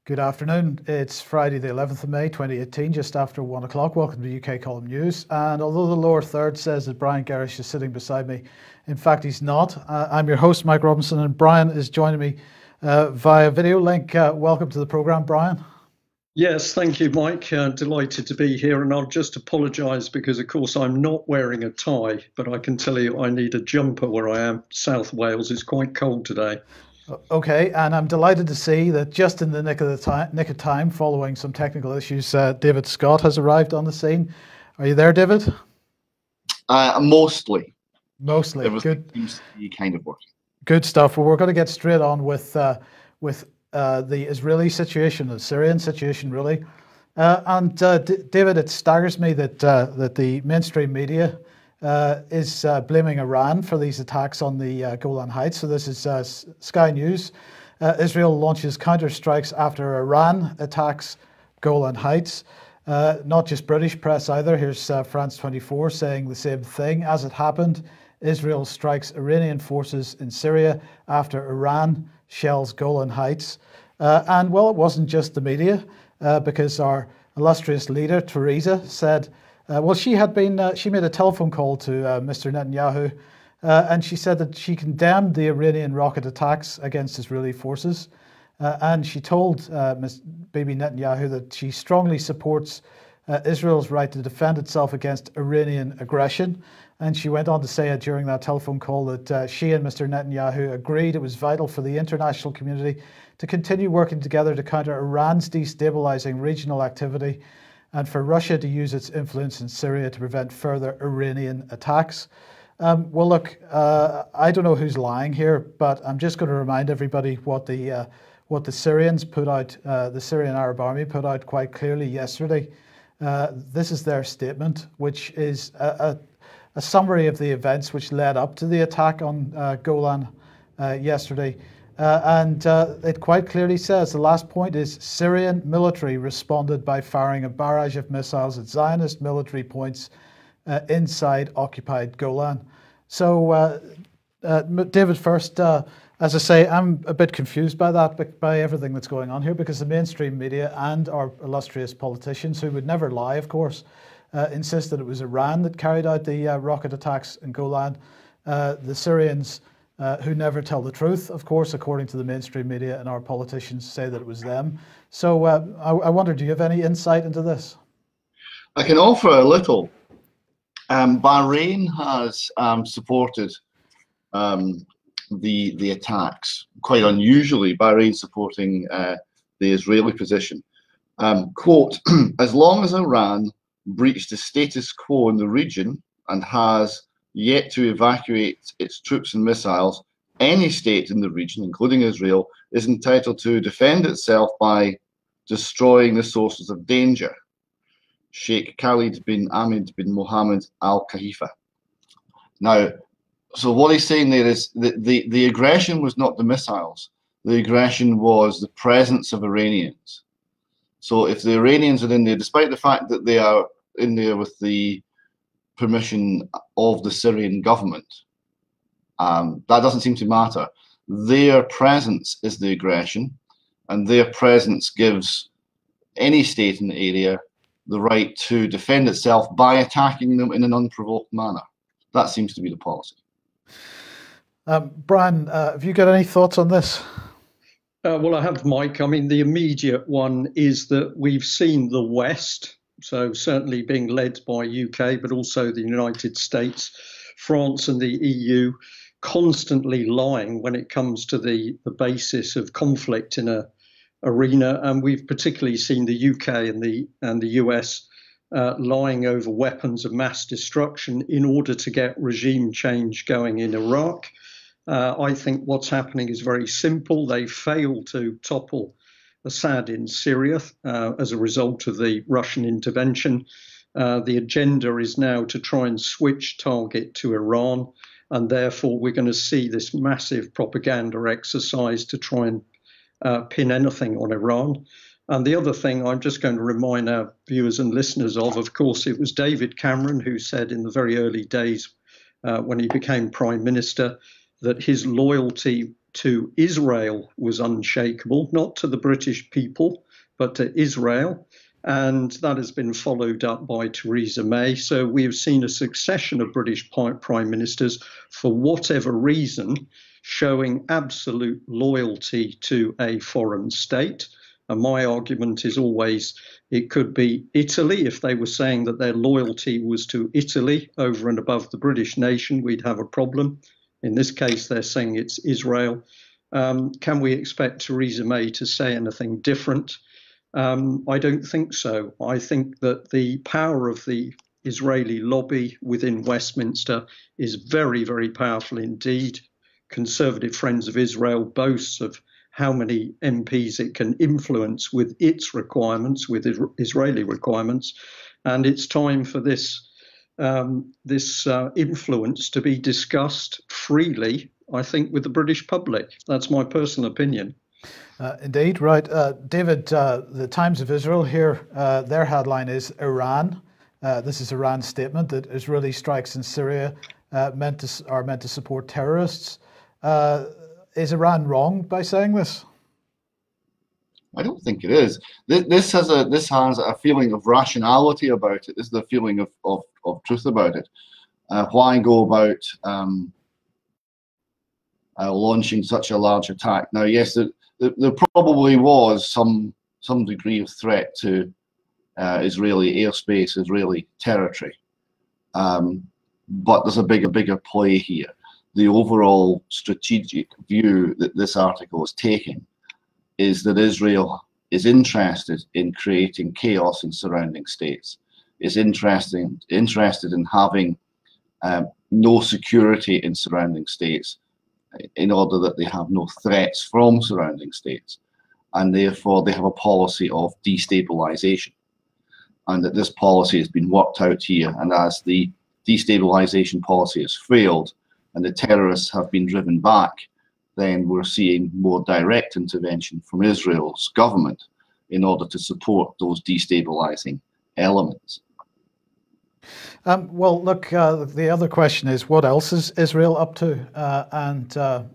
Good afternoon. It's Friday, the 11th of May, 2018, just after 1 o'clock. Welcome to UK Column News. And although the lower third says that Brian Gerrish is sitting beside me, in fact, he's not. I'm your host, Mike Robinson, and Brian is joining me via video link. Welcome to the programme, Brian. Yes, thank you, Mike. Delighted to be here. And I'll just apologise because, of course, I'm not wearing a tie, but I can tell you I need a jumper where I am. South Wales is quite cold today. Okay, and I'm delighted to see that just in the nick of time, following some technical issues, David Scott has arrived on the scene. Are you there, David? Mostly. Mostly. Everything seems to be kind of working. Good stuff. Well, we're going to get straight on with the Israeli situation, the Syrian situation, really. David, it staggers me that the mainstream media is blaming Iran for these attacks on the Golan Heights. So this is Sky News. Israel launches counterstrikes after Iran attacks Golan Heights. Not just British press either. Here's France 24 saying the same thing. As it happened, Israel strikes Iranian forces in Syria after Iran shells Golan Heights. And well, it wasn't just the media, because our illustrious leader, Theresa, said, she made a telephone call to Mr. Netanyahu, and she said that she condemned the Iranian rocket attacks against Israeli forces. And she told Bibi Netanyahu that she strongly supports Israel's right to defend itself against Iranian aggression. And she went on to say during that telephone call that she and Mr. Netanyahu agreed it was vital for the international community to continue working together to counter Iran's destabilizing regional activity and for Russia to use its influence in Syria to prevent further Iranian attacks. Well, look, I don't know who's lying here, but I'm just going to remind everybody what the Syrians put out, the Syrian Arab Army put out quite clearly yesterday. This is their statement, which is a summary of the events which led up to the attack on Golan yesterday. It quite clearly says, the last point is, Syrian military responded by firing a barrage of missiles at Zionist military points inside occupied Golan. So, David, first, as I say, I'm a bit confused by that, by everything that's going on here, because the mainstream media and our illustrious politicians, who would never lie, of course, insist that it was Iran that carried out the rocket attacks in Golan. The Syrians, who never tell the truth, of course, according to the mainstream media, and our politicians say that it was them. So I wonder, do you have any insight into this? I can offer a little. Bahrain has supported the attacks. Quite unusually, Bahrain supporting the Israeli position. Quote, as long as Iran breached the status quo in the region and has yet to evacuate its troops and missiles, any state in the region, including Israel, is entitled to defend itself by destroying the sources of danger. Sheikh Khalid bin Ahmed bin Mohammed Al Khalifa. Now, so what he's saying there is that the aggression was not the missiles. The aggression was the presence of Iranians. So if the Iranians are in there, despite the fact that they are in there with the permission of the Syrian government, that doesn't seem to matter. Their presence is the aggression, and their presence gives any state in the area the right to defend itself by attacking them in an unprovoked manner. That seems to be the policy. Brian, have you got any thoughts on this? Well, I have, Mike. I mean, the immediate one is that we've seen the West, so certainly being led by UK, but also the United States, France and the EU, constantly lying when it comes to the basis of conflict in a arena. And we've particularly seen the UK and the US lying over weapons of mass destruction in order to get regime change going in Iraq. I think what's happening is very simple. They failed to topple Assad in Syria as a result of the Russian intervention. The agenda is now to try and switch target to Iran, and therefore we're going to see this massive propaganda exercise to try and pin anything on Iran. And the other thing I'm just going to remind our viewers and listeners of course, it was David Cameron who said in the very early days when he became Prime Minister that his loyalty to Israel was unshakable, not to the British people, but to Israel. And that has been followed up by Theresa May. So we have seen a succession of British prime ministers, for whatever reason, showing absolute loyalty to a foreign state. And my argument is always it could be Italy. If they were saying that their loyalty was to Italy over and above the British nation, we'd have a problem. In this case, they're saying it's Israel. Can we expect Theresa May to say anything different? I don't think so. I think that the power of the Israeli lobby within Westminster is very, very powerful indeed. Conservative Friends of Israel boasts of how many MPs it can influence with its requirements, with Israeli requirements, and it's time for this influence to be discussed freely, I think, with the British public. That's my personal opinion. Indeed, right. David, the Times of Israel here, their headline is Iran. This is Iran's statement that Israeli strikes in Syria are meant to support terrorists. Is Iran wrong by saying this? I don't think it is. This has a feeling of rationality about it. This is a feeling of truth about it. Why go about launching such a large attack? Now, yes, there probably was some degree of threat to Israeli airspace, Israeli territory, but there's a bigger play here. The overall strategic view that this article is taking is that Israel is interested in creating chaos in surrounding states, is interested in having no security in surrounding states, in order that they have no threats from surrounding states, and therefore they have a policy of destabilization, and that this policy has been worked out here, and as the destabilization policy has failed and the terrorists have been driven back, then we're seeing more direct intervention from Israel's government in order to support those destabilizing elements. Well, look, the other question is, what else is Israel up to?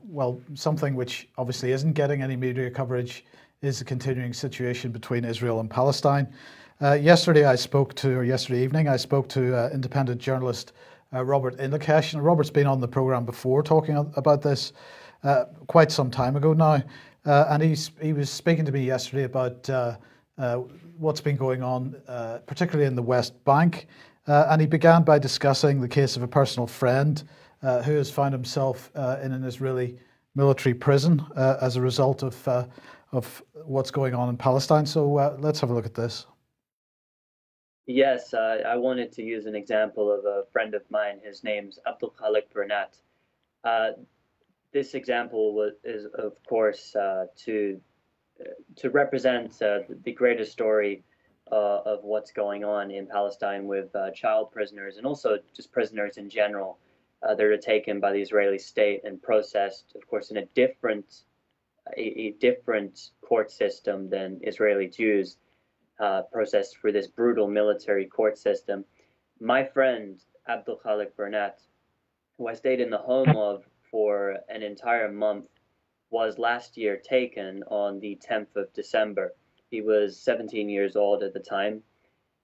Well, something which obviously isn't getting any media coverage is the continuing situation between Israel and Palestine. Yesterday evening, I spoke to independent journalist Robert Inlakesh, and Robert's been on the program before talking about this quite some time ago now, and he was speaking to me yesterday about what's been going on, particularly in the West Bank, and he began by discussing the case of a personal friend who has found himself in an Israeli military prison as a result of what's going on in Palestine. So let's have a look at this. Yes, I wanted to use an example of a friend of mine. His name's Abdul Khalik Burnat. This example is, of course, to represent the greater story of what's going on in Palestine with child prisoners and also just prisoners in general. They're taken by the Israeli state and processed, of course, in a different court system than Israeli Jews. Processed through this brutal military court system. My friend, Abdul Khalik Burnat, who I stayed in the home of for an entire month, was last year taken on the 10th of December. He was 17 years old at the time,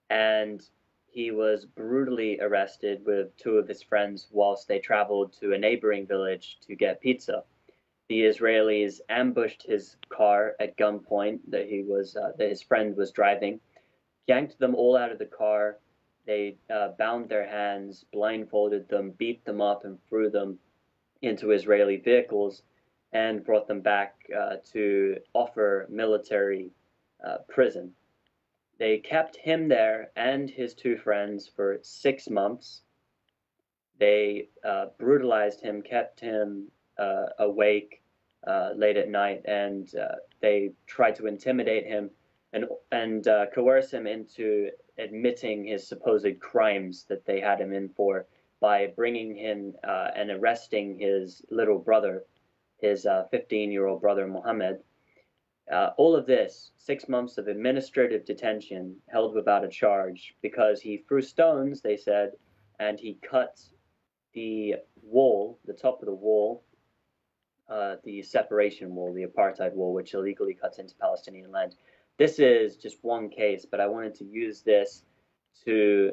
and he was brutally arrested with two of his friends whilst they traveled to a neighboring village to get pizza. The Israelis ambushed his car at gunpoint that his friend was driving, yanked them all out of the car. They bound their hands, blindfolded them, beat them up, and threw them into Israeli vehicles, and brought them back to Offer military prison. They kept him there and his two friends for 6 months. They brutalized him, kept him awake late at night, and they tried to intimidate him and coerce him into admitting his supposed crimes that they had him in for by bringing him and arresting his little brother, his 15-year-old brother Mohammed. All of this, 6 months of administrative detention, held without a charge, because he threw stones, they said, and he cut the wall, the top of the wall, the separation wall, the apartheid wall, which illegally cuts into Palestinian land. This is just one case, but I wanted to use this to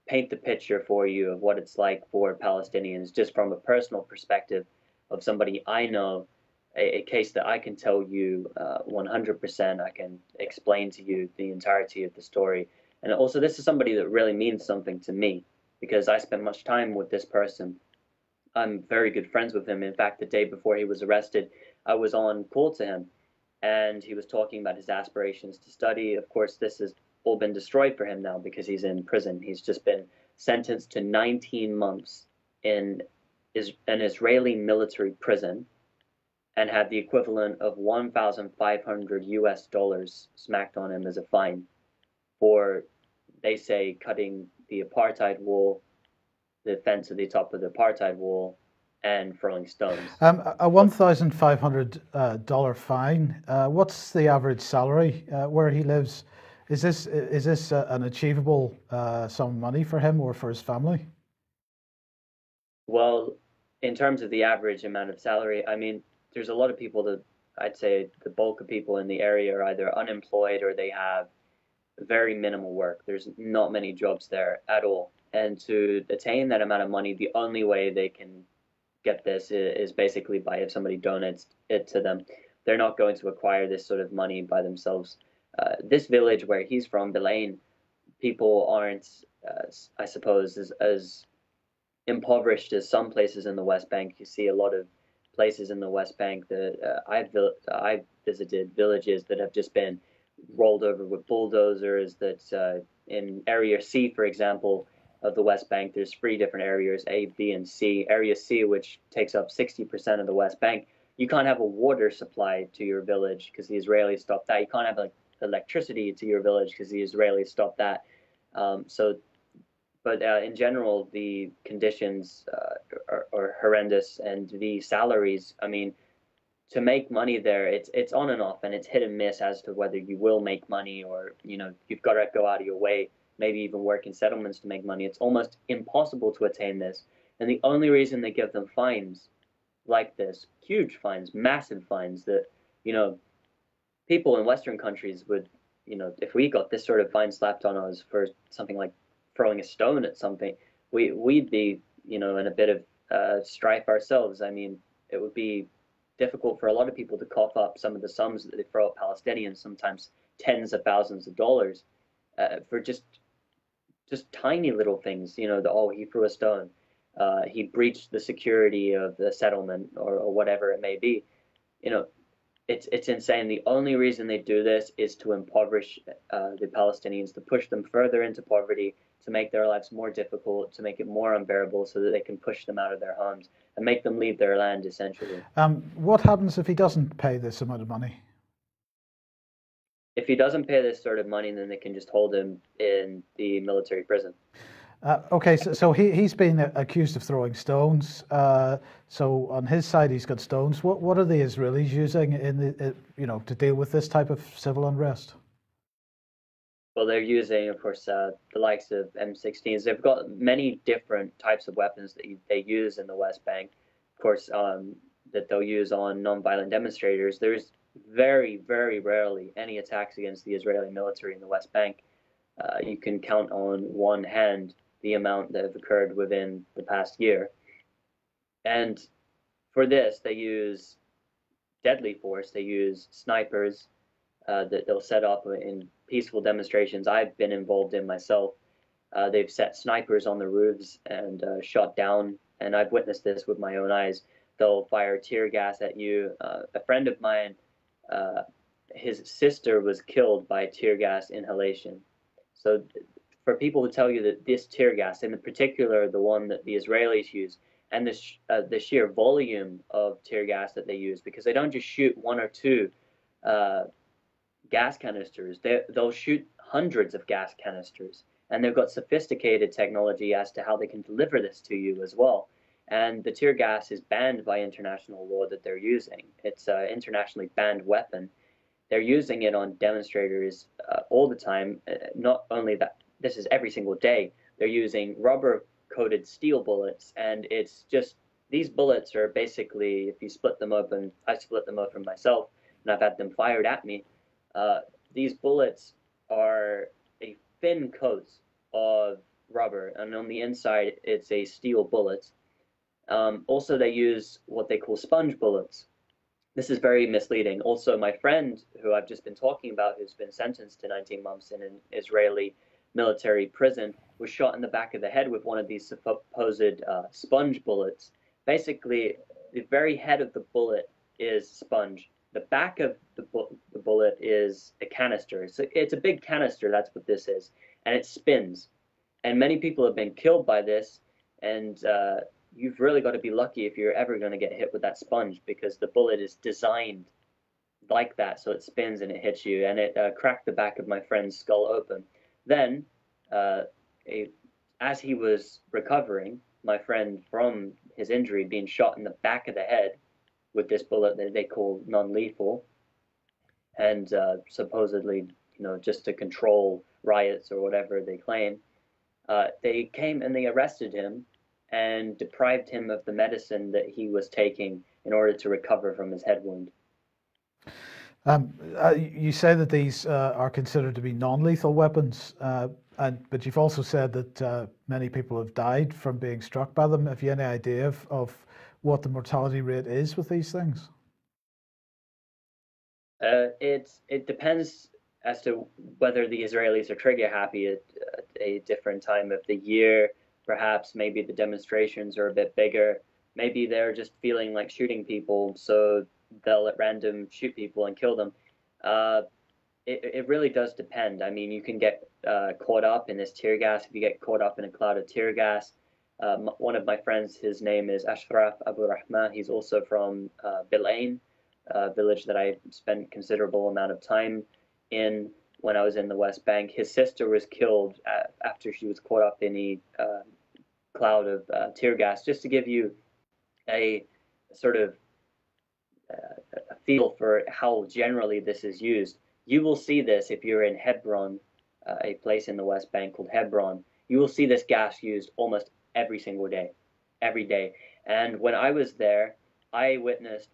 paint the picture for you of what it's like for Palestinians, just from a personal perspective of somebody I know, a case that I can tell you 100%. I can explain to you the entirety of the story. And also, this is somebody that really means something to me because I spent much time with this person. I'm very good friends with him. In fact, the day before he was arrested, I was on call to him, and he was talking about his aspirations to study. Of course, this has all been destroyed for him now because he's in prison. He's just been sentenced to 19 months in an Israeli military prison and had the equivalent of 1,500 US dollars smacked on him as a fine for, they say, cutting the apartheid wall, the fence at the top of the apartheid wall, and throwing stones. A $1,500 fine. What's the average salary where he lives? Is this an achievable sum of money for him or for his family? Well, in terms of the average amount of salary, I mean, there's a lot of people that I'd say the bulk of people in the area are either unemployed or they have very minimal work. There's not many jobs there at all. And to attain that amount of money, the only way they can get this is basically by if somebody donates it to them. They're not going to acquire this sort of money by themselves. This village where he's from, Belaine, people aren't, I suppose, as impoverished as some places in the West Bank. You see a lot of places in the West Bank that I've visited, villages that have just been rolled over with bulldozers. That in Area C, for example, of the West Bank, there's three different areas, A, B, and C. Area C, which takes up 60% of the West Bank, you can't have a water supply to your village because the Israelis stopped that. You can't have electricity to your village because the Israelis stopped that. But in general, the conditions are horrendous, and the salaries, I mean, to make money there, it's on and off, and it's hit and miss as to whether you will make money or, you've got to go out of your way, maybe even work in settlements to make money. It's almost impossible to attain this. And the only reason they give them fines like this, huge fines, massive fines that, people in Western countries would, if we got this sort of fine slapped on us for something like throwing a stone at something, we'd be, in a bit of strife ourselves. I mean, it would be difficult for a lot of people to cough up some of the sums that they throw at Palestinians, sometimes tens of thousands of dollars, for just tiny little things. He threw a stone, he breached the security of the settlement, or whatever it may be. It's insane. The only reason they do this is to impoverish the Palestinians, to push them further into poverty, to make their lives more difficult, to make it more unbearable so that they can push them out of their homes and make them leave their land, essentially. What happens if he doesn't pay this amount of money? If he doesn't pay this sort of money, then they can just hold him in the military prison. Okay, so he's been accused of throwing stones. So on his side, he's got stones. What are the Israelis using to deal with this type of civil unrest? Well, they're using, of course, the likes of M16s. They've got many different types of weapons that they use in the West Bank. Of course, that they'll use on nonviolent demonstrators. There's very, very rarely any attacks against the Israeli military in the West Bank. You can count on one hand the amount that have occurred within the past year. And for this, they use deadly force. They use snipers that they'll set up in peaceful demonstrations I've been involved in myself. They've set snipers on the roofs and shot down, and I've witnessed this with my own eyes. They'll fire tear gas at you. A friend of mine, his sister was killed by tear gas inhalation. So for people to tell you that this tear gas, in particular the one that the Israelis use, and the sheer volume of tear gas that they use, because they don't just shoot one or two gas canisters, they'll shoot hundreds of gas canisters, and they've got sophisticated technology as to how they can deliver this to you as well. And the tear gas is banned by international law that they're using. It's an internationally banned weapon. They're using it on demonstrators all the time. Not only that, this is every single day. They're using rubber-coated steel bullets, and it's just these bullets are basically, if you split them open, I split them open myself, and I've had them fired at me. These bullets are a thin coat of rubber, and on the inside it's a steel bullet. Also, they use what they call sponge bullets. This is very misleading. Also, my friend, who I've just been talking about, who's been sentenced to 19 months in an Israeli military prison, was shot in the back of the head with one of these supposed sponge bullets. Basically, the very head of the bullet is sponge. The back of the bullet is a canister. So it's a big canister, that's what this is, and it spins. And many people have been killed by this, and you've really got to be lucky if you're ever going to get hit with that sponge, because the bullet is designed like that, so it spins and it hits you, and it cracked the back of my friend's skull open. Then, as he was recovering, my friend, from his injury, being shot in the back of the head with this bullet that they call non-lethal, and supposedly, just to control riots or whatever they claim, they came and they arrested him and deprived him of the medicine that he was taking in order to recover from his head wound. You say that these are considered to be non-lethal weapons, but you've also said that many people have died from being struck by them. Have you any idea of what the mortality rate is with these things? It depends as to whether the Israelis are trigger happy at a different time of the year. Perhaps maybe the demonstrations are a bit bigger. Maybe they're just feeling like shooting people, so they'll at random shoot people and kill them. It really does depend. I mean, you can get caught up in this tear gas. If you get caught up in a cloud of tear gas, one of my friends, his name is Ashraf Abu Rahma. He's also from Bilain, a village that I spent considerable amount of time in when I was in the West Bank. His sister was killed after she was caught up in a cloud of tear gas. Just to give you a sort of a feel for how generally this is used, you will see this if you're in Hebron, a place in the West Bank called Hebron. You will see this gas used almost every single day, every day. And when I was there, I witnessed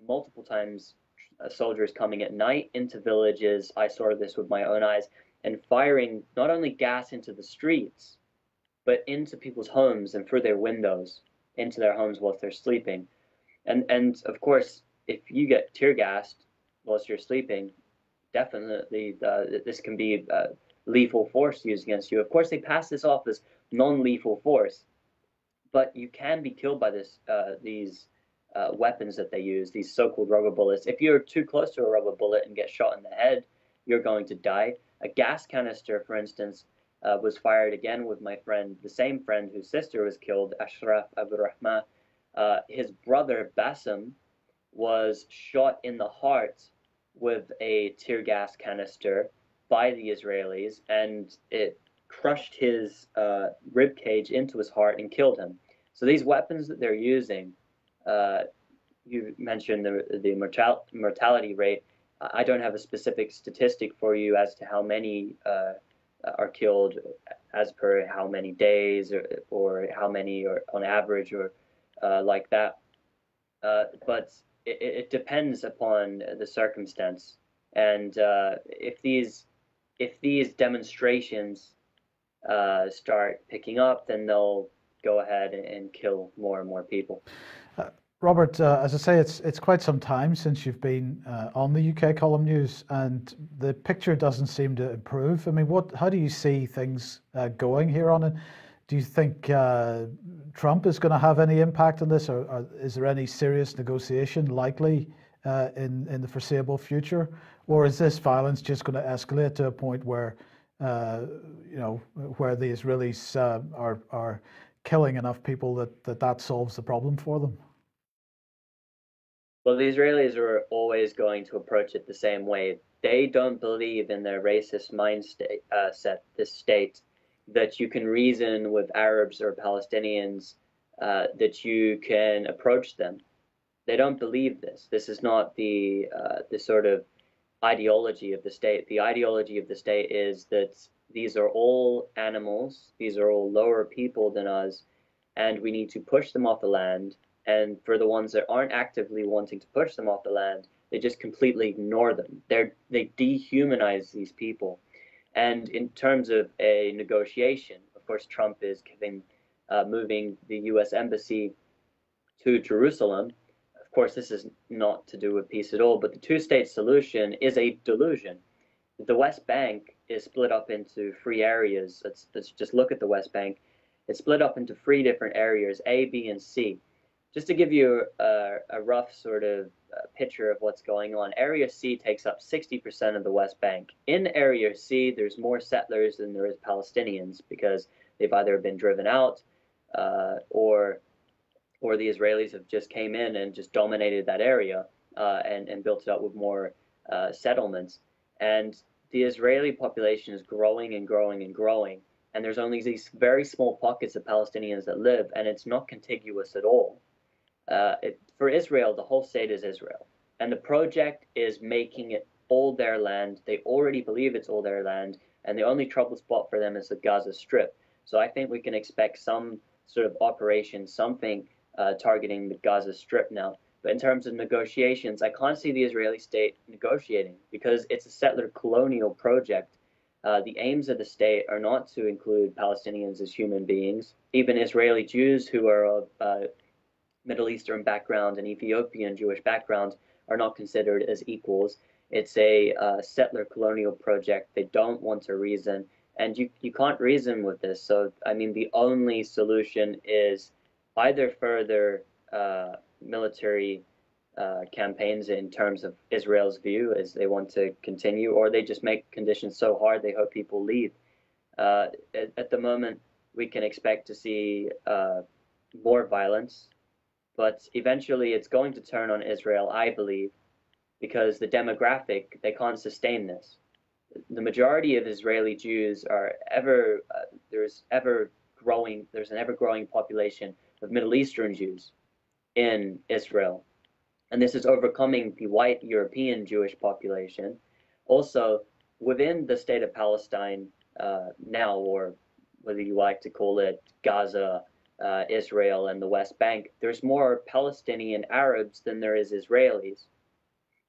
multiple times soldiers coming at night into villages. I saw this with my own eyes, and firing not only gas into the streets, but into people's homes and through their windows, into their homes whilst they're sleeping. And of course, if you get tear gassed whilst you're sleeping, definitely this can be lethal force used against you. Of course, they pass this off as non-lethal force, but you can be killed by these weapons that they use, these so-called rubber bullets. If you're too close to a rubber bullet and get shot in the head, you're going to die. A gas canister, for instance, was fired again with my friend, the same friend whose sister was killed, Ashraf Abu Rahma. His brother, Bassem, was shot in the heart with a tear gas canister by the Israelis, and it crushed his rib cage into his heart and killed him. So these weapons that they're using, you mentioned the mortality rate. I don't have a specific statistic for you as to how many are killed as per how many days or how many or on average or like that. But it depends upon the circumstance. And if these demonstrations start picking up, then they'll go ahead and kill more and more people. Robert, as I say, it's quite some time since you've been on the UK Column News, and the picture doesn't seem to improve. I mean, how do you see things going here on it? Do you think Trump is going to have any impact on this, or is there any serious negotiation likely in the foreseeable future, or is this violence just going to escalate to a point where where the Israelis are killing enough people that solves the problem for them? Well, the Israelis are always going to approach it the same way. They don't believe in their racist mindset, this state, that you can reason with Arabs or Palestinians, that you can approach them. They don't believe this. This is not the sort of ideology of the state. The ideology of the state is that these are all animals, these are all lower people than us, and we need to push them off the land And for the ones that aren't actively wanting to push them off the land, they just completely ignore them. They dehumanize these people. And in terms of a negotiation, of course, Trump is moving the U.S. embassy to Jerusalem. Of course, this is not to do with peace at all, but the two-state solution is a delusion. The West Bank is split up into 3 areas. Let's just look at the West Bank. It's split up into 3 different areas, A, B, and C. Just to give you a rough sort of picture of what's going on, Area C takes up 60% of the West Bank. In Area C, there's more settlers than there is Palestinians because they've either been driven out or the Israelis have just came in and just dominated that area and built it up with more settlements. And the Israeli population is growing and growing and growing. And there's only these very small pockets of Palestinians that live, and it's not contiguous at all. For Israel, the whole state is Israel. And the project is making it all their land. They already believe it's all their land. And the only trouble spot for them is the Gaza Strip. So I think we can expect some sort of operation, something targeting the Gaza Strip now. But in terms of negotiations, I can't see the Israeli state negotiating because it's a settler colonial project. The aims of the state are not to include Palestinians as human beings. Even Israeli Jews who are of Middle Eastern background and Ethiopian Jewish background are not considered as equals. It's a settler colonial project. They don't want to reason, and you can't reason with this. So, I mean, the only solution is either further military campaigns in terms of Israel's view as they want to continue, or they just make conditions so hard they hope people leave. At the moment, we can expect to see more violence, but eventually it's going to turn on Israel, I believe, because the demographic, they can't sustain this. The majority of Israeli Jews are there's an ever-growing population of Middle Eastern Jews in Israel. And this is overcoming the white European Jewish population. Also, within the state of Palestine now, or whether you like to call it Gaza, Israel, and the West Bank, there's more Palestinian Arabs than there is Israelis.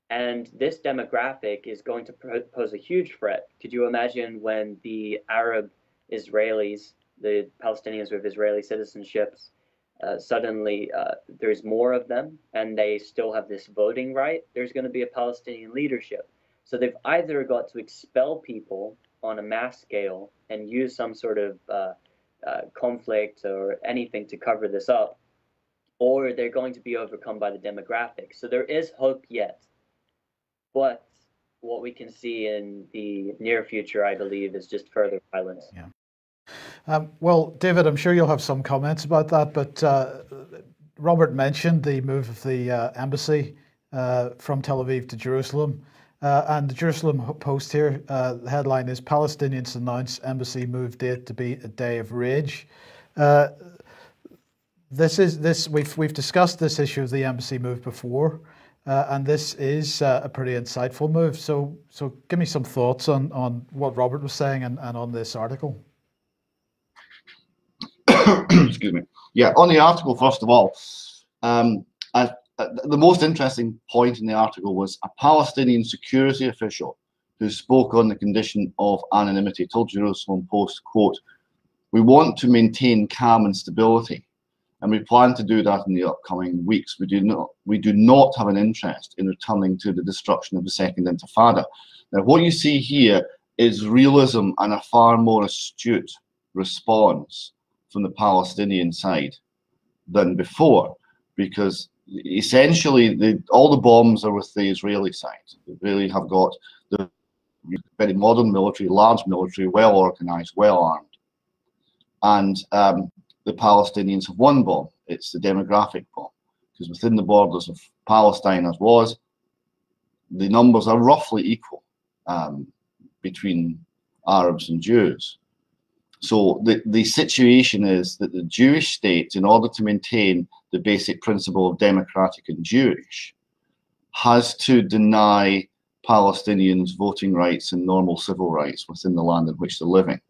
And this demographic is going to pose a huge threat. Could you imagine when the Arab Israelis, the Palestinians with Israeli citizenships, suddenly there's more of them and they still have this voting right? There's going to be a Palestinian leadership. So they've either got to expel people on a mass scale and use some sort of conflict or anything to cover this up, or they're going to be overcome by the demographics. So there is hope yet. But what we can see in the near future, I believe, is just further violence. Yeah. Well, David, I'm sure you'll have some comments about that, but Robert mentioned the move of the embassy from Tel Aviv to Jerusalem. And the Jerusalem Post here, the headline is Palestinians announce embassy move date to be a day of rage. We've discussed this issue of the embassy move before, and this is a pretty insightful move. So give me some thoughts on what Robert was saying and on this article. Excuse me. Yeah, on the article, first of all, the most interesting point in the article was a Palestinian security official who spoke on the condition of anonymity told Jerusalem Post, quote, "We want to maintain calm and stability, and we plan to do that in the upcoming weeks. We do not have an interest in returning to the destruction of the Second Intifada." Now, what you see here is realism and a far more astute response from the Palestinian side than before, because essentially all the bombs are with the Israeli side. They really have got the very modern military, large military, well organized, well armed. And the Palestinians have one bomb. It's the demographic bomb, because within the borders of Palestine, as was, the numbers are roughly equal between Arabs and Jews. So the situation is that the Jewish state, in order to maintain the basic principle of democratic and Jewish, has to deny Palestinians voting rights and normal civil rights within the land in which they're living.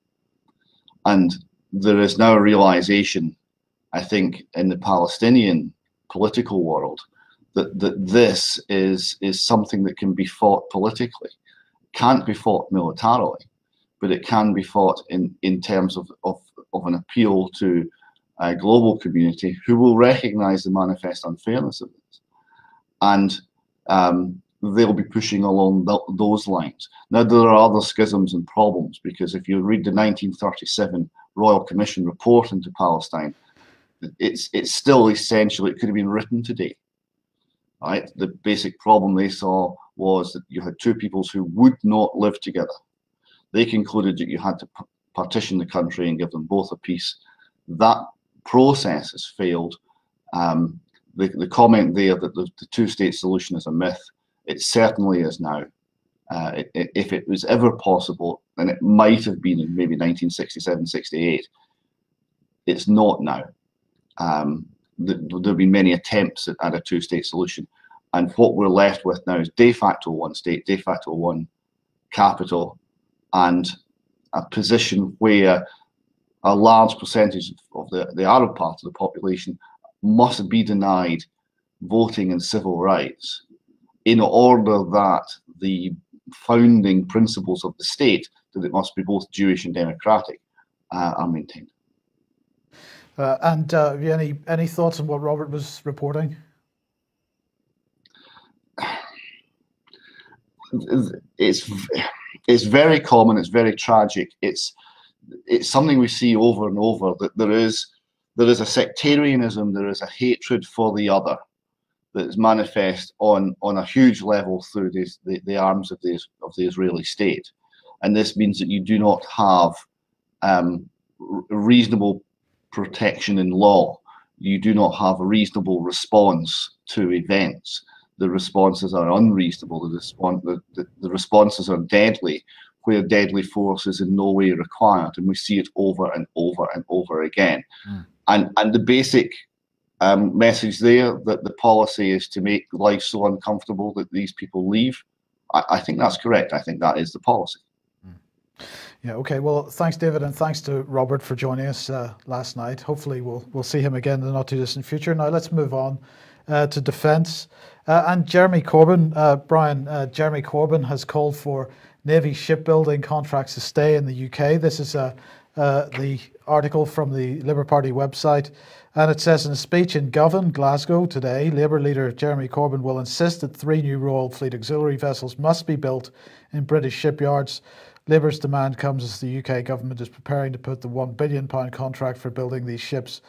And there is now a realization, I think, in the Palestinian political world, that this is something that can be fought politically. Can't be fought militarily, but it can be fought in terms of an appeal to a global community who will recognise the manifest unfairness of this. And they'll be pushing along those lines. Now, there are other schisms and problems, because if you read the 1937 Royal Commission report into Palestine, it's still essentially, it could have been written today. Right? The basic problem they saw was that you had two peoples who would not live together. They concluded that you had to partition the country and give them both a peace. That process has failed. The comment there that the two-state solution is a myth, it certainly is now. If it was ever possible, and it might have been in maybe 1967, 68, it's not now. There have been many attempts at a two-state solution, and what we're left with now is de facto one state, de facto one capital, and a position where a large percentage of the Arab part of the population must be denied voting and civil rights in order that the founding principles of the state, that it must be both Jewish and democratic, are maintained. And have you any thoughts on what Robert was reporting? It's very common. It's very tragic. It's something we see over and over, that there is a sectarianism, there is a hatred for the other that is manifest on a huge level through the arms of the Israeli state, and this means that you do not have reasonable protection in law. You do not have a reasonable response to events. The responses are unreasonable. The responses are deadly, where deadly force is in no way required, and we see it over and over and over again. And the basic message there, that the policy is to make life so uncomfortable that these people leave, I think that's correct. I think that is the policy. Yeah. Okay. Well, thanks, David, and thanks to Robert for joining us last night. Hopefully, we'll see him again in the not too distant future. Now, let's move on to defence and Jeremy Corbyn. Brian, Jeremy Corbyn has called for Navy shipbuilding contracts to stay in the UK. This is the article from the Labour Party website, and it says, in a speech in Govan, Glasgow today, Labour leader Jeremy Corbyn will insist that 3 new Royal Fleet auxiliary vessels must be built in British shipyards. Labour's demand comes as the UK government is preparing to put the £1 billion contract for building these ships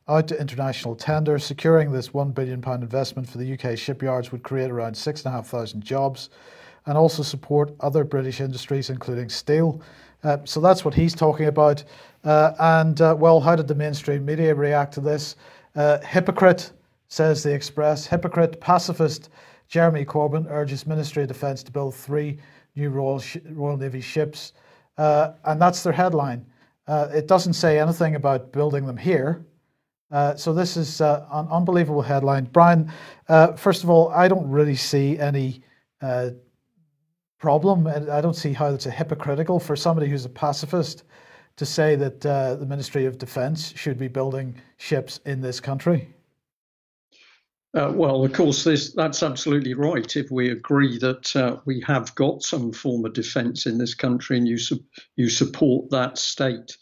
out to international tender. Securing this £1 billion investment for the UK shipyards would create around 6,500 jobs and also support other British industries, including steel. So that's what he's talking about. Well, how did the mainstream media react to this? Hypocrite, says the Express. Hypocrite, pacifist Jeremy Corbyn urges Ministry of Defence to build 3 new Royal Navy ships. And that's their headline. It doesn't say anything about building them here. So this is an unbelievable headline. Brian, first of all, I don't really see any problem. I don't see how it's hypocritical for somebody who's a pacifist to say that the Ministry of Defence should be building ships in this country. Well, of course, that's absolutely right. If we agree that we have got some form of defence in this country, and you support that state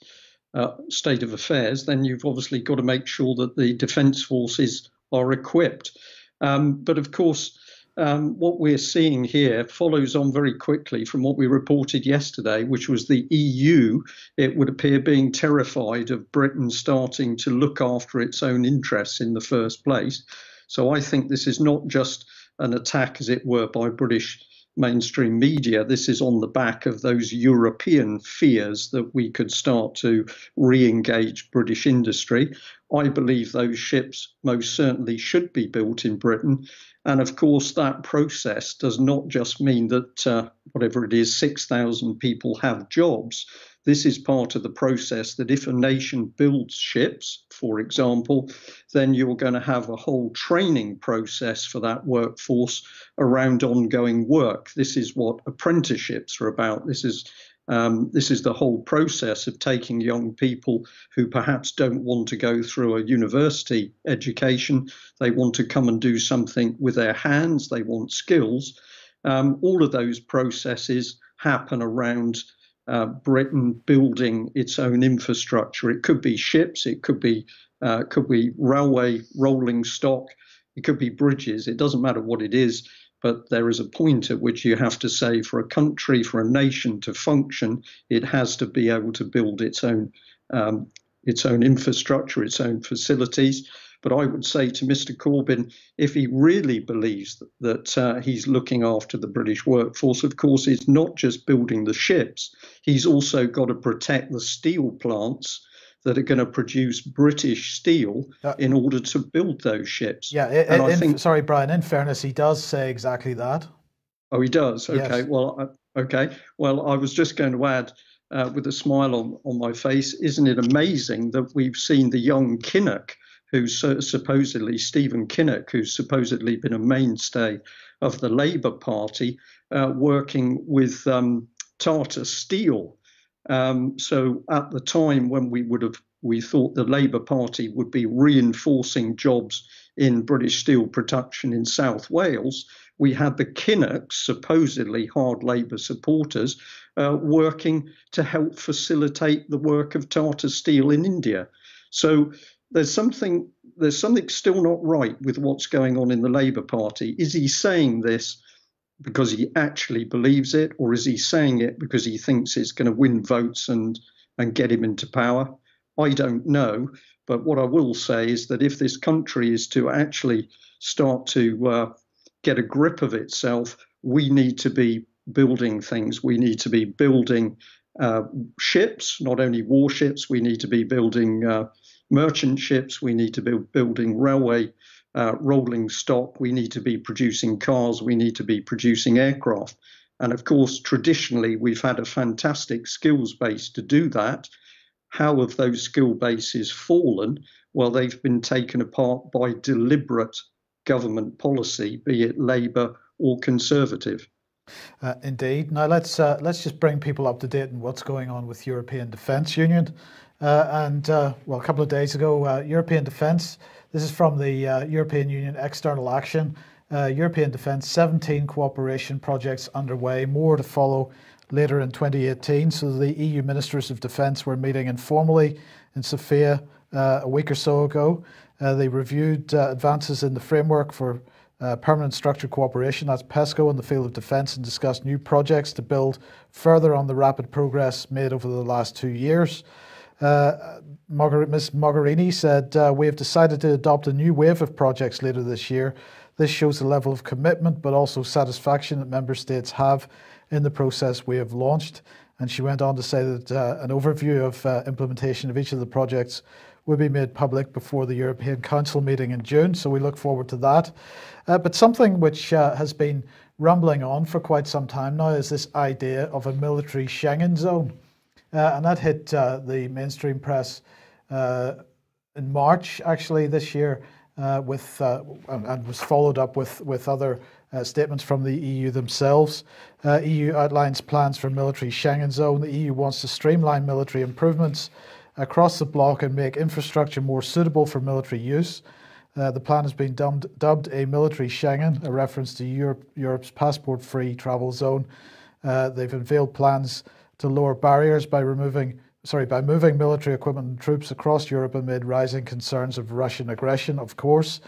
of affairs, then you've obviously got to make sure that the defence forces are equipped. But of course, what we're seeing here follows on very quickly from what we reported yesterday, which was the EU, it would appear, being terrified of Britain starting to look after its own interests in the first place. So I think this is not just an attack, as it were, by British mainstream media. This is on the back of those European fears that we could start to re-engage British industry. I believe those ships most certainly should be built in Britain. And of course, that process does not just mean that whatever it is, 6,000 people have jobs. This is part of the process that if a nation builds ships, for example, then you're going to have a whole training process for that workforce around ongoing work. This is what apprenticeships are about. This is This is the whole process of taking young people who perhaps don't want to go through a university education. They want to come and do something with their hands. They want skills. All of those processes happen around Britain building its own infrastructure. It could be ships, it could be railway, rolling stock, it could be bridges. It doesn't matter what it is, but there is a point at which you have to say, for a country, for a nation to function, it has to be able to build its own infrastructure, its own facilities. But I would say to Mr. Corbyn, if he really believes that he's looking after the British workforce, of course, it's not just building the ships. He's also got to protect the steel plants that are going to produce British steel in order to build those ships. Yeah, sorry, Brian, in fairness, he does say exactly that. Oh, he does? Okay, yes. Well, I was just going to add, with a smile on my face, isn't it amazing that we've seen the young Kinnock, Stephen Kinnock, who's supposedly been a mainstay of the Labour Party, working with Tata Steel. So at the time when we thought the Labour Party would be reinforcing jobs in British steel production in South Wales, we had the Kinnocks, supposedly hard Labour supporters, working to help facilitate the work of Tata Steel in India. So there's something still not right with what's going on in the Labour Party. Is he saying this because he actually believes it, or is he saying it because he thinks it's going to win votes and get him into power? I don't know. But what I will say is that if this country is to actually start to get a grip of itself, we need to be building things. We need to be building ships, not only warships. We need to be building merchant ships. We need to be building railway rolling stock. We need to be producing cars. We need to be producing aircraft. And of course, traditionally, we've had a fantastic skills base to do that. How have those skill bases fallen? Well, they've been taken apart by deliberate government policy, be it Labour or Conservative. Indeed. Now let's just bring people up to date on what's going on with European Defence Union. A couple of days ago, European Defence. This is from the European Union External Action. European Defence, 17 cooperation projects underway, more to follow later in 2018. So the EU Ministers of Defence were meeting informally in Sofia a week or so ago. They reviewed advances in the framework for permanent structured cooperation, that's PESCO, in the field of defence, and discussed new projects to build further on the rapid progress made over the last 2 years. Ms. Mogherini said, we have decided to adopt a new wave of projects later this year. This shows the level of commitment but also satisfaction that member states have in the process we have launched. And she went on to say that an overview of implementation of each of the projects will be made public before the European Council meeting in June, so we look forward to that. But something which has been rumbling on for quite some time now is this idea of a military Schengen zone. And that hit the mainstream press in March, actually, this year, and was followed up with other statements from the EU themselves. EU outlines plans for a military Schengen zone. The EU wants to streamline military improvements across the bloc and make infrastructure more suitable for military use. The plan has been dubbed a military Schengen, a reference to Europe's passport-free travel zone. They've unveiled plans to lower barriers by moving military equipment and troops across Europe amid rising concerns of Russian aggression, of course.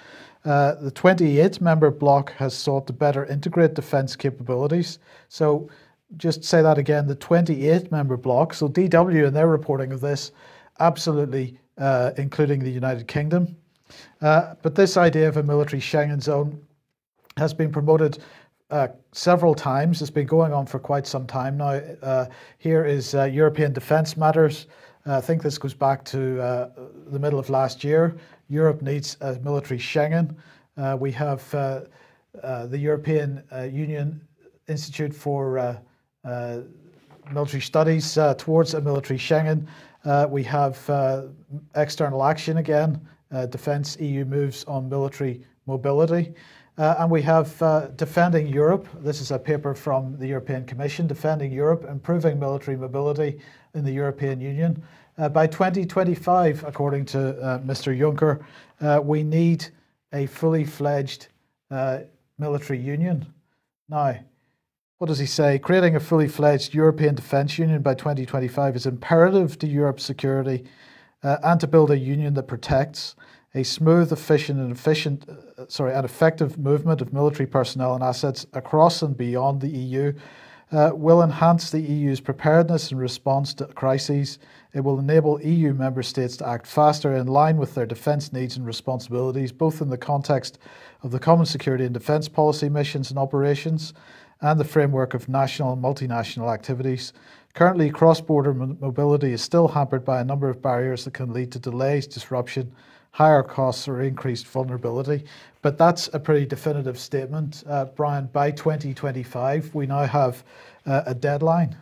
The 28-member bloc has sought to better integrate defence capabilities. So just say that again, the 28-member bloc. So DW in their reporting of this, absolutely including the United Kingdom. But this idea of a military Schengen zone has been promoted several times. It's been going on for quite some time now. Here is European Defence Matters. I think this goes back to the middle of last year. Europe needs a military Schengen. We have the European Union Institute for Military Studies towards a military Schengen. We have External Action again. Defence EU moves on military mobility. And we have Defending Europe. This is a paper from the European Commission, Defending Europe, Improving Military Mobility in the European Union. By 2025, according to Mr. Juncker, we need a fully fledged military union. Now, what does he say? Creating a fully fledged European Defence Union by 2025 is imperative to Europe's security and to build a union that protects. A smooth, efficient, and effective movement of military personnel and assets across and beyond the EU will enhance the EU's preparedness in response to crises. It will enable EU member states to act faster in line with their defence needs and responsibilities, both in the context of the common security and defence policy missions and operations and the framework of national and multinational activities. Currently, cross-border mobility is still hampered by a number of barriers that can lead to delays, disruption, higher costs or increased vulnerability. But that's a pretty definitive statement. Brian, by 2025, we now have a deadline.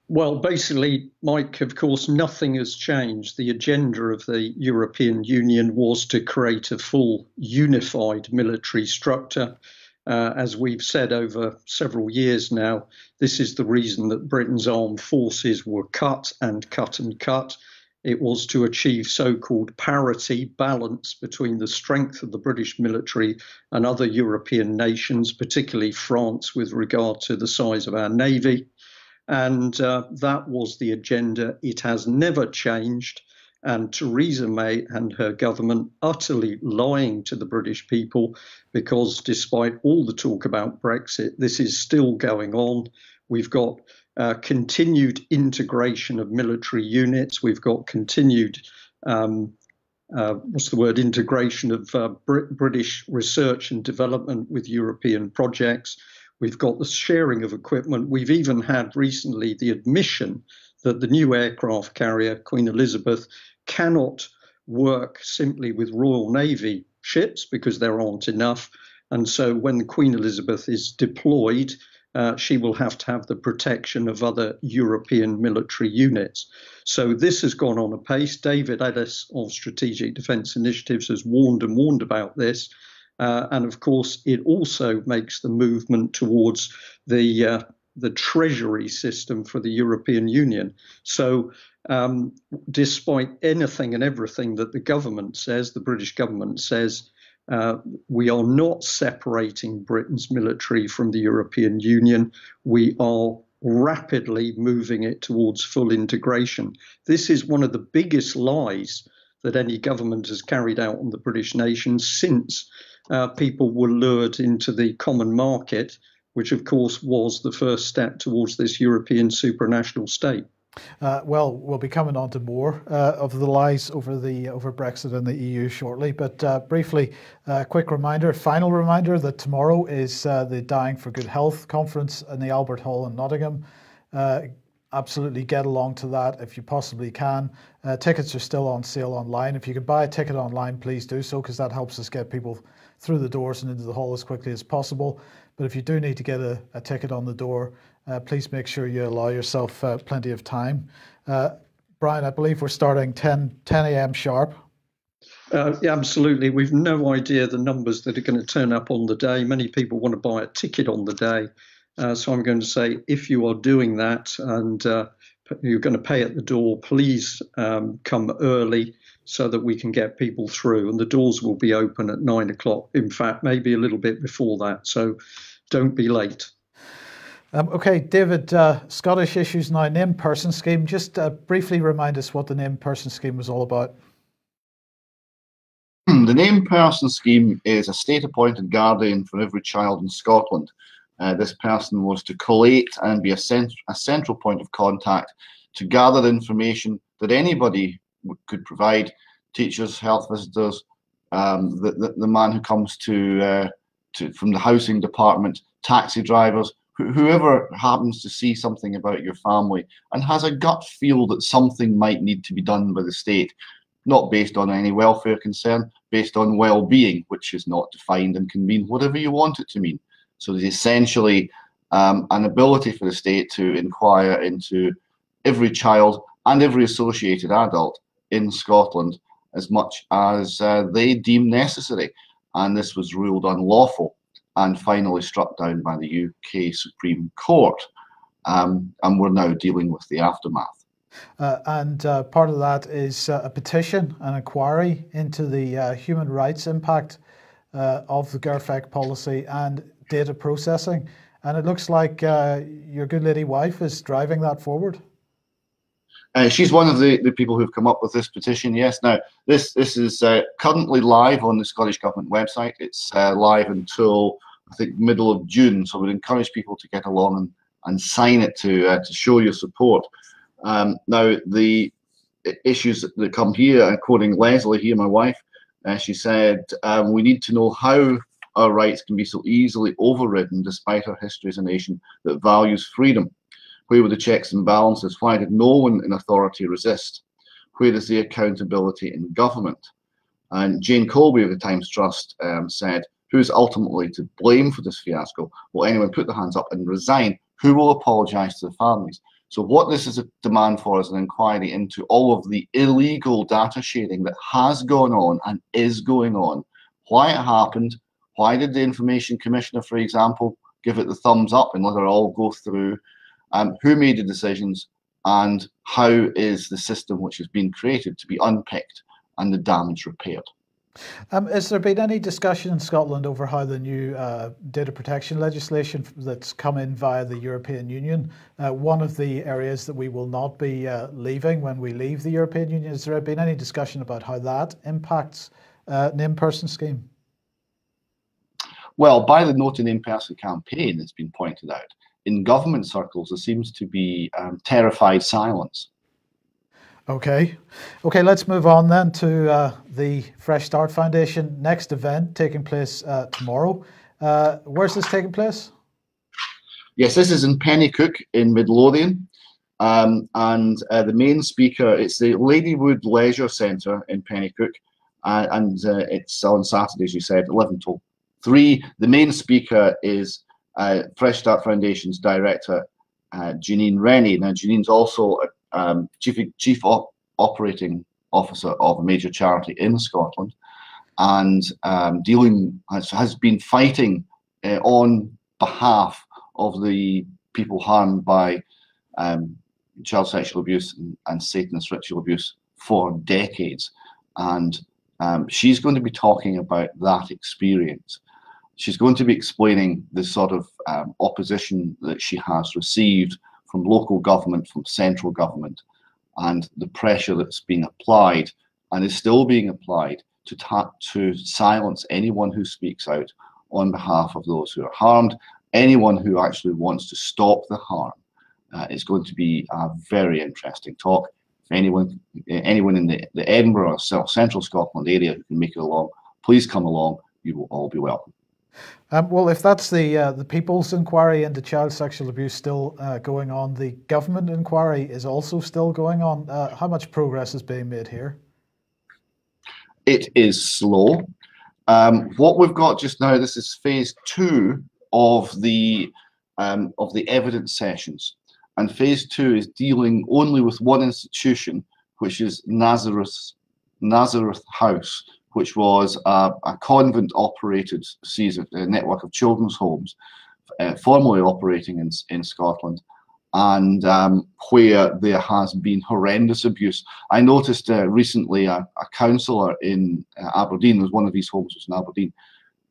Well, basically, Mike, of course, nothing has changed. The agenda of the European Union was to create a full unified military structure. As we've said over several years now, this is the reason that Britain's armed forces were cut and cut and cut. It was to achieve so-called parity, balance between the strength of the British military and other European nations, particularly France, with regard to the size of our navy. And that was the agenda. It has never changed. And Theresa May and her government utterly lying to the British people, because despite all the talk about Brexit, this is still going on. We've got continued integration of military units. We've got continued, integration of British research and development with European projects. We've got the sharing of equipment. We've even had recently the admission that the new aircraft carrier, Queen Elizabeth, cannot work simply with Royal Navy ships because there aren't enough. And so when the Queen Elizabeth is deployed, she will have to have the protection of other European military units. So this has gone on apace. David Ellis of Strategic Defence Initiatives has warned about this. And of course, it also makes the movement towards the treasury system for the European Union. So despite anything and everything that the government says, the British government says, we are not separating Britain's military from the European Union. We are rapidly moving it towards full integration. This is one of the biggest lies that any government has carried out on the British nation since people were lured into the common market, which of course was the first step towards this European supranational state. Well, we'll be coming on to more of the lies over Brexit and the EU shortly. But briefly, quick reminder, final reminder that tomorrow is the Dying for Good Health conference in the Albert Hall in Nottingham. Absolutely get along to that if you possibly can. Tickets are still on sale online. If you can buy a ticket online, please do so, because that helps us get people through the doors and into the hall as quickly as possible. But if you do need to get a ticket on the door, please make sure you allow yourself plenty of time. Brian, I believe we're starting 10 a.m. sharp. Yeah, absolutely. We've no idea the numbers that are going to turn up on the day. Many people want to buy a ticket on the day. So I'm going to say, if you are doing that and you're going to pay at the door, please come early so that we can get people through. And the doors will be open at 9 o'clock. In fact, maybe a little bit before that. So don't be late. Okay, David, Scottish Issues Now named person scheme. Just briefly remind us what the named person scheme was all about. The named person scheme is a state-appointed guardian for every child in Scotland. This person was to collate and be a central point of contact to gather information that anybody could provide, teachers, health visitors, the man who comes from the housing department, taxi drivers, whoever happens to see something about your family and has a gut feel that something might need to be done by the state, not based on any welfare concern, based on well-being, which is not defined and can mean whatever you want it to mean. So there's essentially an ability for the state to inquire into every child and every associated adult in Scotland as much as they deem necessary. and this was ruled unlawful and finally struck down by the UK Supreme Court. And we're now dealing with the aftermath. And part of that is a petition, an inquiry into the human rights impact of the GIRFEC policy and data processing. And it looks like your good lady wife is driving that forward. She's one of the people who've come up with this petition, yes. Now, this is currently live on the Scottish Government website. It's live until, I think, middle of June, so we'd encourage people to get along and sign it to show your support. Now, the issues that come here, and quoting Leslie here, my wife, she said, we need to know how our rights can be so easily overridden despite our history as a nation that values freedom. Where were the checks and balances? Why did no one in authority resist? Where is the accountability in government? And Jane Colby of the Times Trust said, who is ultimately to blame for this fiasco? Will anyone put their hands up and resign? Who will apologise to the families? So what this is a demand for is an inquiry into all of the illegal data sharing that has gone on and is going on, why it happened, why did the Information Commissioner, for example, give it the thumbs up and let it all go through, who made the decisions, and how is the system which has been created to be unpicked and the damage repaired. Has there been any discussion in Scotland over how the new data protection legislation that's come in via the European Union, one of the areas that we will not be leaving when we leave the European Union, has there been any discussion about how that impacts named person scheme? Well, by the No to Named Person campaign, it's been pointed out, in government circles, there seems to be terrified silence. Okay, let's move on then to the Fresh Start Foundation next event taking place tomorrow. Where's this taking place? Yes, this is in Pennycook in Midlothian. And the main speaker, it's the Ladywood Leisure Centre in Pennycook. And it's on Saturday, as you said, 11 till 3. The main speaker is Fresh Start Foundation's director, Janine Rennie. Now, Janine's also chief operating officer of a major charity in Scotland, and has been fighting on behalf of the people harmed by child sexual abuse and Satanist ritual abuse for decades. And she's going to be talking about that experience. She's going to be explaining the sort of opposition that she has received from local government, from central government, and the pressure that's been applied and is still being applied to silence anyone who speaks out on behalf of those who are harmed, anyone who actually wants to stop the harm. It's going to be a very interesting talk. If anyone in the Edinburgh or Central Scotland area who can make it along, please come along. You will all be welcome. Well, if that's the People's Inquiry into Child Sexual Abuse still going on, the government inquiry is also still going on. How much progress is being made here? It is slow. What we've got just now, this is phase 2 of the evidence sessions, and phase 2 is dealing only with one institution, which is Nazareth House, which was a convent-operated network of children's homes, formerly operating in Scotland, and where there has been horrendous abuse. I noticed recently a councillor in Aberdeen, there was one of these homes was in Aberdeen,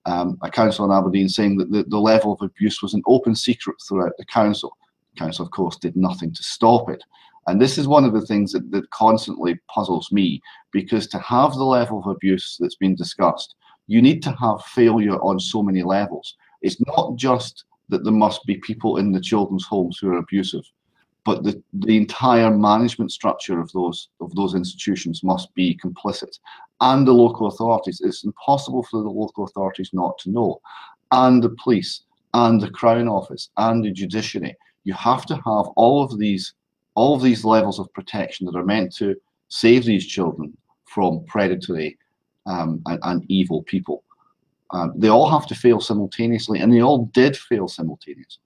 a councillor in Aberdeen saying that the level of abuse was an open secret throughout the council. The council, of course, did nothing to stop it. And this is one of the things that constantly puzzles me, because to have the level of abuse that's been discussed, you need to have failure on so many levels. It's not just that there must be people in the children's homes who are abusive, but the entire management structure of those institutions must be complicit. And the local authorities, it's impossible for the local authorities not to know. And the police, and the Crown Office, and the judiciary. You have to have all of these levels of protection that are meant to save these children from predatory and evil people. They all have to fail simultaneously, and they all did fail simultaneously.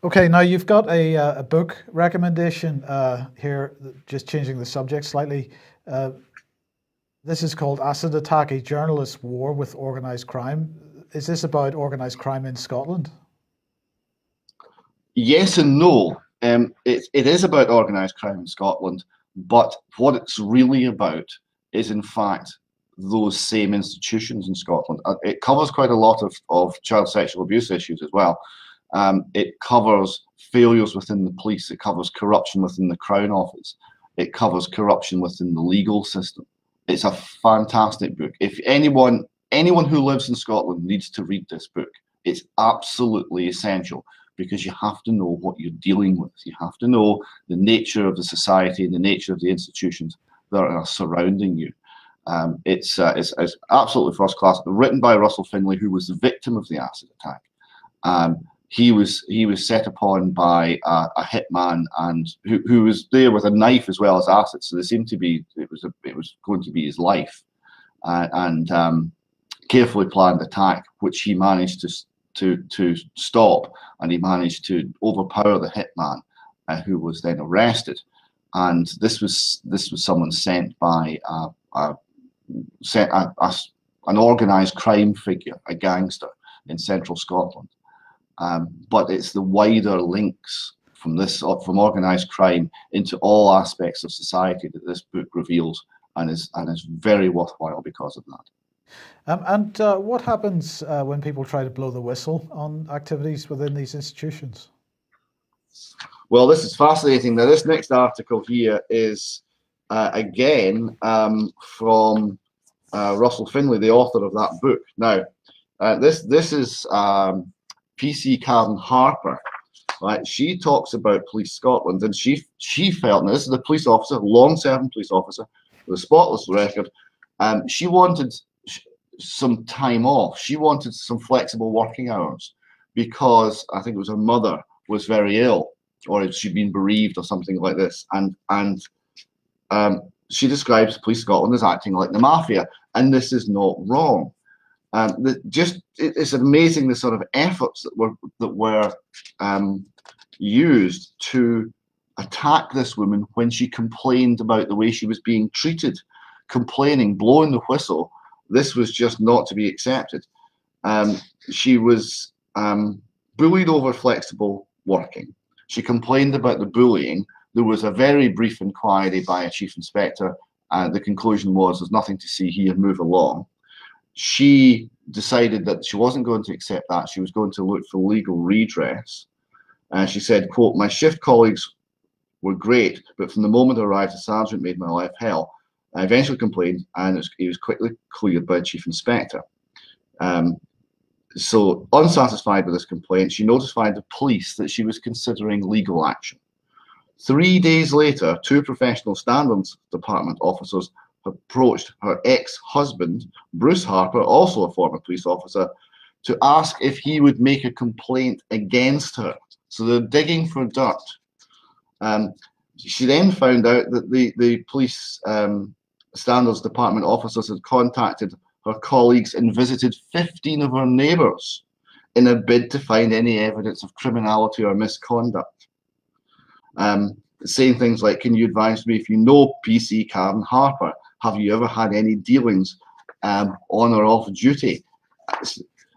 Okay, now you've got a book recommendation here, just changing the subject slightly. This is called Acid Attack, a journalist war with organised crime. Is this about organised crime in Scotland? Yes and no. It is about organised crime in Scotland, but what it's really about is, in fact, those same institutions in Scotland. It covers quite a lot of child sexual abuse issues as well. It covers failures within the police. It covers corruption within the Crown Office. It covers corruption within the legal system. It's a fantastic book. If anyone who lives in Scotland needs to read this book, it's absolutely essential, because you have to know what you're dealing with. You have to know the nature of the society and the nature of the institutions that are surrounding you. It's absolutely first class. Written by Russell Finlay, who was the victim of the acid attack. He was set upon by a hitman, and who was there with a knife as well as acid. So they seemed to be, it was going to be his life, and carefully planned attack, which he managed to stop, and he managed to overpower the hitman, who was then arrested. And this was someone sent by an organised crime figure, a gangster in central Scotland. But it's the wider links from organised crime into all aspects of society that this book reveals, and is very worthwhile because of that. What happens when people try to blow the whistle on activities within these institutions? Well, this is fascinating. Now, this next article here is again from Russell Finlay, the author of that book. Now, this is PC Karen Harper. Right? She talks about Police Scotland, and she felt, and this is a police officer, long-serving police officer with a spotless record. She wanted some time off. She wanted some flexible working hours, because I think it was her mother was very ill, or she'd been bereaved or something like this. And she describes Police Scotland as acting like the mafia, and this is not wrong. It's amazing the sort of efforts that were used to attack this woman when she complained about the way she was being treated, complaining, blowing the whistle. This was just not to be accepted. She was bullied over flexible working. She complained about the bullying. There was a very brief inquiry by a chief inspector. The conclusion was, there's nothing to see here, move along. She decided that she wasn't going to accept that. She was going to look for legal redress. She said, quote, "My shift colleagues were great, but from the moment I arrived, the sergeant made my life hell. I eventually complained, and he was quickly cleared by the chief inspector." So, unsatisfied with this complaint, she notified the police that she was considering legal action. 3 days later, 2 professional standards department officers approached her ex-husband, Bruce Harper, also a former police officer, to ask if he would make a complaint against her. So they're digging for dirt. She then found out that the police standards department officers had contacted her colleagues and visited 15 of her neighbours in a bid to find any evidence of criminality or misconduct. Saying things like, "Can you advise me if you know PC Karen Harper? Have you ever had any dealings on or off duty?"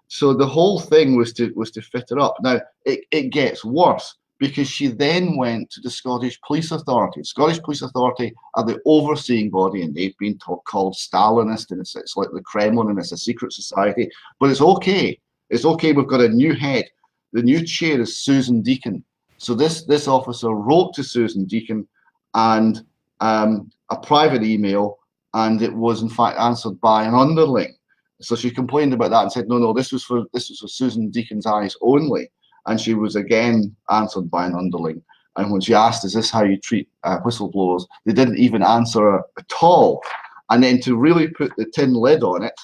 So the whole thing was to fit her up. Now it gets worse, because she then went to the Scottish Police Authority. Scottish Police Authority are the overseeing body, and they've been called Stalinist, and it's like the Kremlin, and it's a secret society. But it's okay. It's okay. We've got a new head. The new chair is Susan Deacon. So this officer wrote to Susan Deacon and a private email, and it was in fact answered by an underling. So she complained about that and said, no, this was for Susan Deacon's eyes only. And she was again answered by an underling. And when she asked, "Is this how you treat whistleblowers?" they didn't even answer her at all. And then to really put the tin lid on it,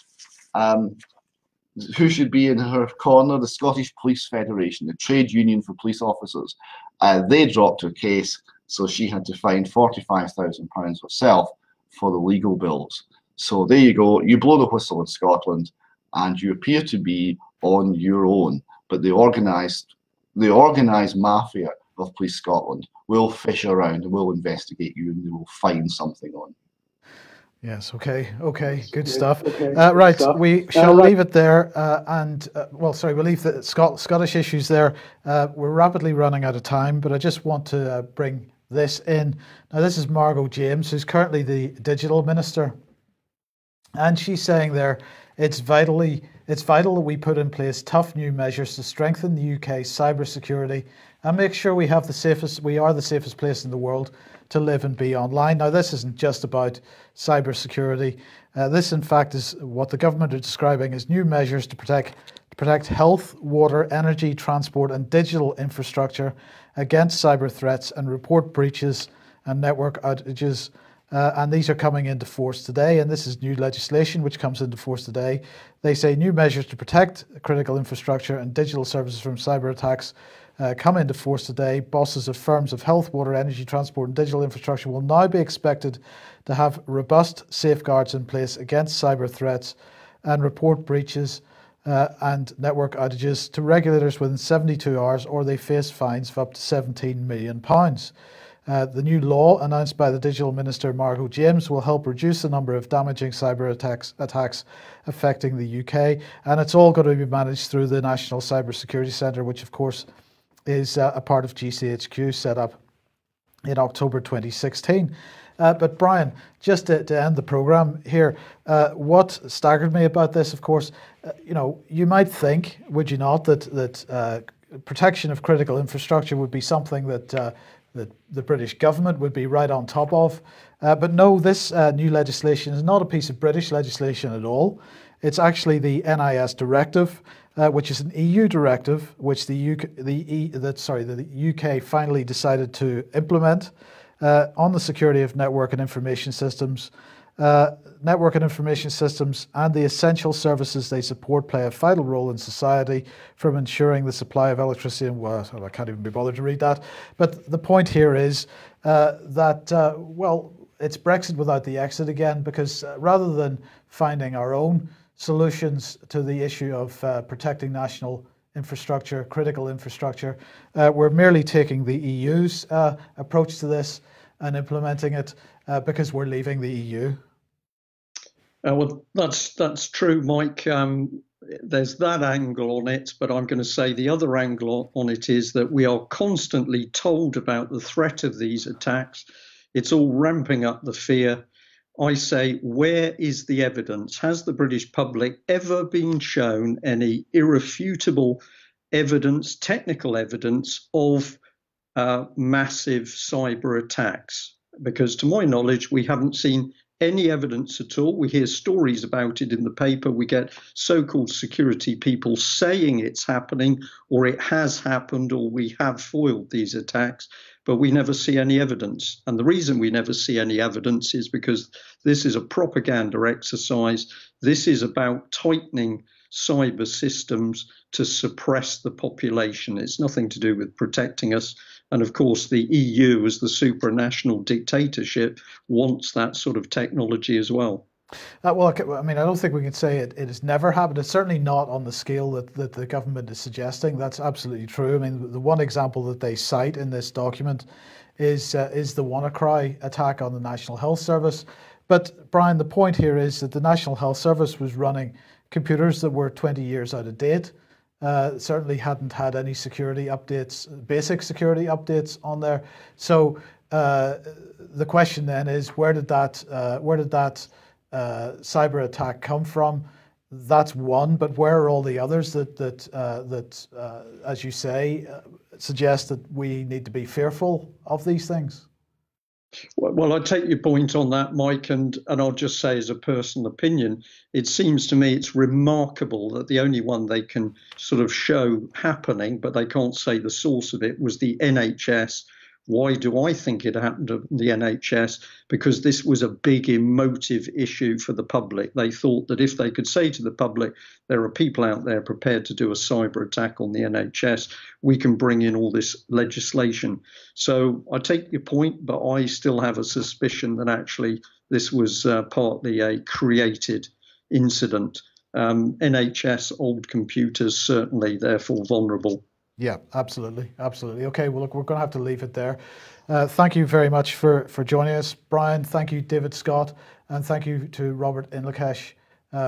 who should be in her corner? The Scottish Police Federation, the trade union for police officers. They dropped her case, so she had to find £45,000 herself for the legal bills. So there you go. You blow the whistle in Scotland, and you appear to be on your own. But the organised mafia of Police Scotland will fish around and will investigate you, and they will find something on you. Yes. Okay. Okay. Good stuff. Right. We shall leave it there. We'll leave the Scottish issues there. We're rapidly running out of time, but I just want to bring this in. Now, this is Margot James, who's currently the digital minister, and she's saying there it's vital that we put in place tough new measures to strengthen the UK's cybersecurity and make sure we are the safest place in the world to live and be online. Now, this isn't just about cybersecurity. This, in fact, is what the government are describing as new measures to protect health, water, energy, transport, and digital infrastructure against cyber threats and report breaches and network outages. And these are coming into force today. And this is new legislation which comes into force today. They say new measures to protect critical infrastructure and digital services from cyber attacks come into force today. Bosses of firms of health, water, energy, transport, and digital infrastructure will now be expected to have robust safeguards in place against cyber threats and report breaches and network outages to regulators within 72 hours, or they face fines of up to £17 million. The new law announced by the Digital Minister Margot James will help reduce the number of damaging cyber attacks affecting the UK, and it's all going to be managed through the National Cybersecurity Centre, which of course is a part of GCHQ, set up in October 2016. But Brian, just to end the programme here, what staggered me about this, of course, you might think, would you not, that protection of critical infrastructure would be something that the British government would be right on top of. But no, this new legislation is not a piece of British legislation at all. It's actually the NIS directive, which is an EU directive, which the UK finally decided to implement on the security of network and information systems. Network and information systems and the essential services they support play a vital role in society, from ensuring the supply of electricity and I can't even be bothered to read that. But the point here is that it's Brexit without the exit again, because rather than finding our own solutions to the issue of protecting national infrastructure, critical infrastructure, we're merely taking the EU's approach to this and implementing it because we're leaving the EU. Well, that's true, Mike. There's that angle on it, but I'm going to say the other angle on it is that we are constantly told about the threat of these attacks. It's all ramping up the fear. I say, where is the evidence? Has the British public ever been shown any irrefutable evidence, technical evidence of massive cyber attacks? Because to my knowledge, we haven't seen any evidence at all. We hear stories about it in the paper. We get so-called security people saying it's happening, or it has happened, or we have foiled these attacks, but we never see any evidence. And the reason we never see any evidence is because this is a propaganda exercise. This is about tightening cyber systems to suppress the population. It's nothing to do with protecting us. And of course, the EU, as the supranational dictatorship, wants that sort of technology as well. I don't think we can say it has never happened. It's certainly not on the scale that the government is suggesting. That's absolutely true. I mean, the one example that they cite in this document is the WannaCry attack on the National Health Service. But Brian, the point here is that the National Health Service was running computers that were 20 years out of date. Certainly hadn't had any security updates, basic security updates on there. So the question then is, where did that cyber attack come from? That's one, but where are all the others that as you say, suggest that we need to be fearful of these things? Well, I take your point on that, Mike, and I'll just say as a personal opinion, it seems to me it's remarkable that the only one they can sort of show happening, but they can't say the source of it, was the NHS. Why do I think it happened to the NHS? Because this was a big emotive issue for the public. They thought that if they could say to the public, there are people out there prepared to do a cyber attack on the NHS, we can bring in all this legislation. So I take your point, but I still have a suspicion that actually this was partly a created incident. NHS old computers, certainly, therefore vulnerable. Yeah, absolutely. Absolutely. Okay, well, look, we're going to have to leave it there. Thank you very much for joining us, Brian. Thank you, David Scott. And thank you to Robert Inlakesh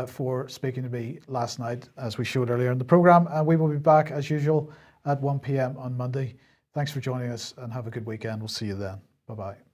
for speaking to me last night, as we showed earlier in the programme. And we will be back, as usual, at 1 p.m. on Monday. Thanks for joining us and have a good weekend. We'll see you then. Bye-bye.